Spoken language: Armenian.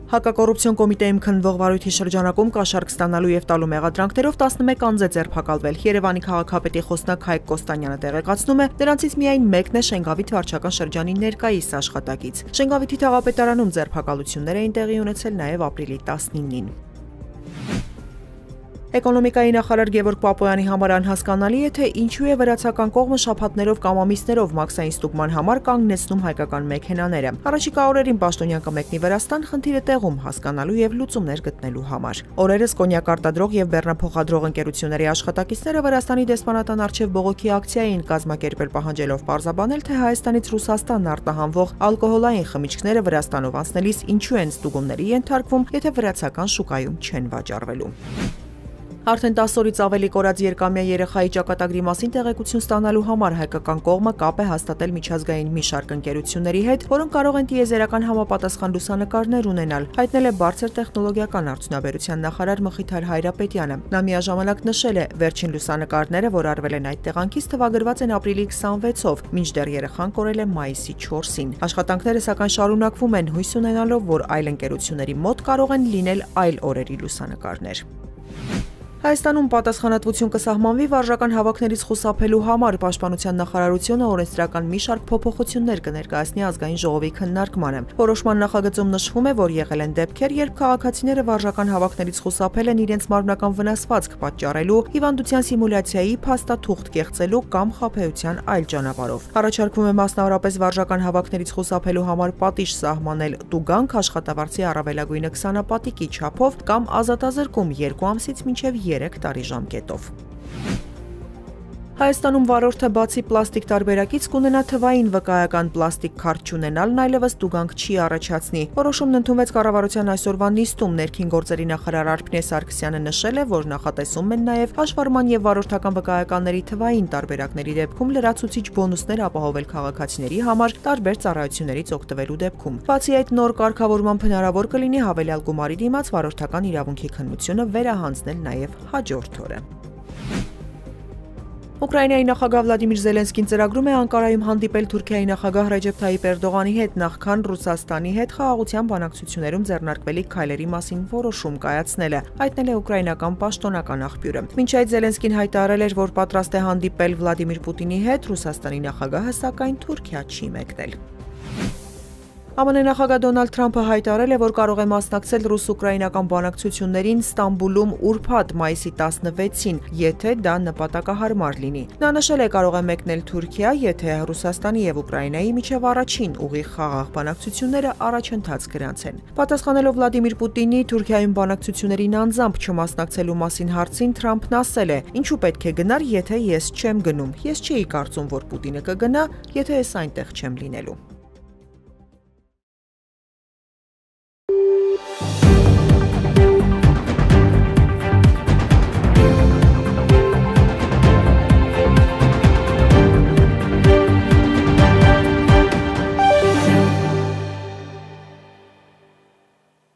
Հակակոռուպցիոն կոմիտեում քննվող վարույթի շրջանակում կաշառք ստանալու եւ տալու մեղադրանքներով 11 անձ է ձերբակալվել։ Երևանի քաղաքապետի խոսնակ Հայկ Կոստանյանը տեղեկացնում է, դրանցից միայն մեկն է Շենգավիթ վարչական շրջանի ներկայիս աշխատակից։ Շենգավիթի թաղապետարանում ձերբակալություններ էին տեղի ունեցել նաեւ ապրիլի 19-ին։ Էկոնոմիկայի նախարար Գևորգ Պապոյանի համար անհասկանալի է, թե ինչու է վրացական կողմը շաբաթներով կամ ամիսներով մաքսային ստուգման համար կանգնեցնում հայկական մեքենաները։ Առաջիկա օրերին պաշտոնյան կմեկնի Վրաստան խնդիրը տեղում հասկանալու եւ լուծումներ գտնելու համար։ Օրերս կոնյակ արտադրող եւ բեռնափոխադրող ընկերությունների աշխատակիցները Վրաստանի դեսպանատան առջեւ բողոքի ակցիա էին կազմակերպել, պահանջելով պարզաբանել, թե Հայաստանից Ռուսաստան արտահանվող ալկոհոլային խմիչքները Վրաստանով անցնելիս ինչու են ստուգումների ենթարկվում, եթե վրացական շուկայում չեն վաճառվելու։ Արդեն 10 օրից ավելի կորած երկամյա երեխայի ճակատագրի մասին տեղեկություն ստանալու համար հայկական կողմը կապ է հաստատել միջազգային մի շարք ընկերությունների հետ, որոնք կարող են տիեզերական համապատասխան լուսանկարներ ունենալ, հայտնել է բարձր տեխնոլոգիական արդյունաբերության նախարար Մխիթար Հայրապետյանը։ Նա միաժամանակ նշել է, վերջին լուսանկարները, որ արվել են այդ տեղանքից, թվագրված են ապրիլի 26-ով, մինչդեռ երեխան կորել է մայիսի 4-ին։ Աշխատանքները սակայն շարունակվում են, հույս ունենալով, որ այլ ընկերությունների մոտ կարող են լինել այլ օրերի լուսանկարներ։ Հայաստանում պատասխանատվություն կսահմանվի վարժական հավաքներից խուսափելու համար Պաշտպանության նախարարությունը օրենսդրական մի շարք փոփոխություններ կներկայացնի ազգային ժողովի քննարկմանը։ Որոշման նախագծում նշվում է, որ եղել են դեպքեր, երբ քաղաքացիները վարժական հավաքներից խուսափել են իրենց մարմնական վնասվածք պատճառելու, հիվանդության սիմուլյացիայի փաստաթուղթ կեղծելու կամ խաբեության այլ ճանապարհով։ Առաջարկվում է մասնավորապես վարժական հավաքներից խուսափելու համար պատիժ սահմանել տուգանք աշխատավարձի առավելագույնը 20 պատիկի չափով կամ ազատազրկում 2 ամսից մինչև 3 տարի ժամկետով։ Հայաստանում վարորդը բացի պլաստիկ տարբերակից կունենա թվային վկայական պլաստիկ քարտ չունենալն այլևս տուգանք չի առաջացնի։ Որոշումն ընդունվեց կառավարության այսօրվա նիստում։ Ներքին գործերի նախարար Արփինե Սարգսյանը նշել է, որ նախատեսում են նաև հաշվառման եւ վարորդական վկայականների թվային տարբերակների դեպքում լրացուցիչ բոնուսներ ապահովել քաղաքացիների համար տարբեր ծառայություններից օգտվելու դեպքում։ Բացի այդ, նոր կարգավորմամբ հնարավոր կլինի հավելյալ գումարի դիմաց վարորդական իրավունքի քննությունը վերահանձնել նաև հաջորդ օրը։ Ուկրաինայի նախագահ Վլադիմիր Զելենսկին ծրագրում է Անկարայում հանդիպել Թուրքիայի նախագահ Ռեջեփ Թայիպ Էրդողանի հետ, նախքան Ռուսաստանի հետ խաղաղության բանակցություններում ձեռնարկվելիք քայլերի մասին որոշում կայացնելը, հայտնել է ուկրաինական պաշտոնական աղբյուրը։ Մինչ այդ Զելենսկին հայտարարել էր, որ պատրաստ է հանդիպել Վլադիմիր Պուտինի հետ, Ռուսաստանի նախագահը սակայն Թուրքիա չի մեկնել։ ԱՄՆ նախագահ Դոնալդ Թրամփը հայտարարել է, որ կարող է մասնակցել ռուս-ուկրաինական բանակցություններին Ստամբուլում ուրբաթ մայիսի 16-ին, եթե դա նպատակահարմար լինի։ Նա նշել է, կարող է մեկնել Թուրքիա, եթե Ռուսաստանի եւ Ուկրաինայի միջև առաջին ուղիղ խաղաղ բանակցությունները առաջընթաց գրանցեն։ Պատասխանելով Վլադիմիր Պուտինի Թուրքիայում բանակցություններին անձամբ չմասնակցելու մասին հարցին, Թրամփն ասել է. «Ինչու պետք է գնար, եթե ես չեմ գնում։ Ես չէի կարծում, որ Պուտինը կգնա, եթե ես այնտեղ չեմ լինելու»։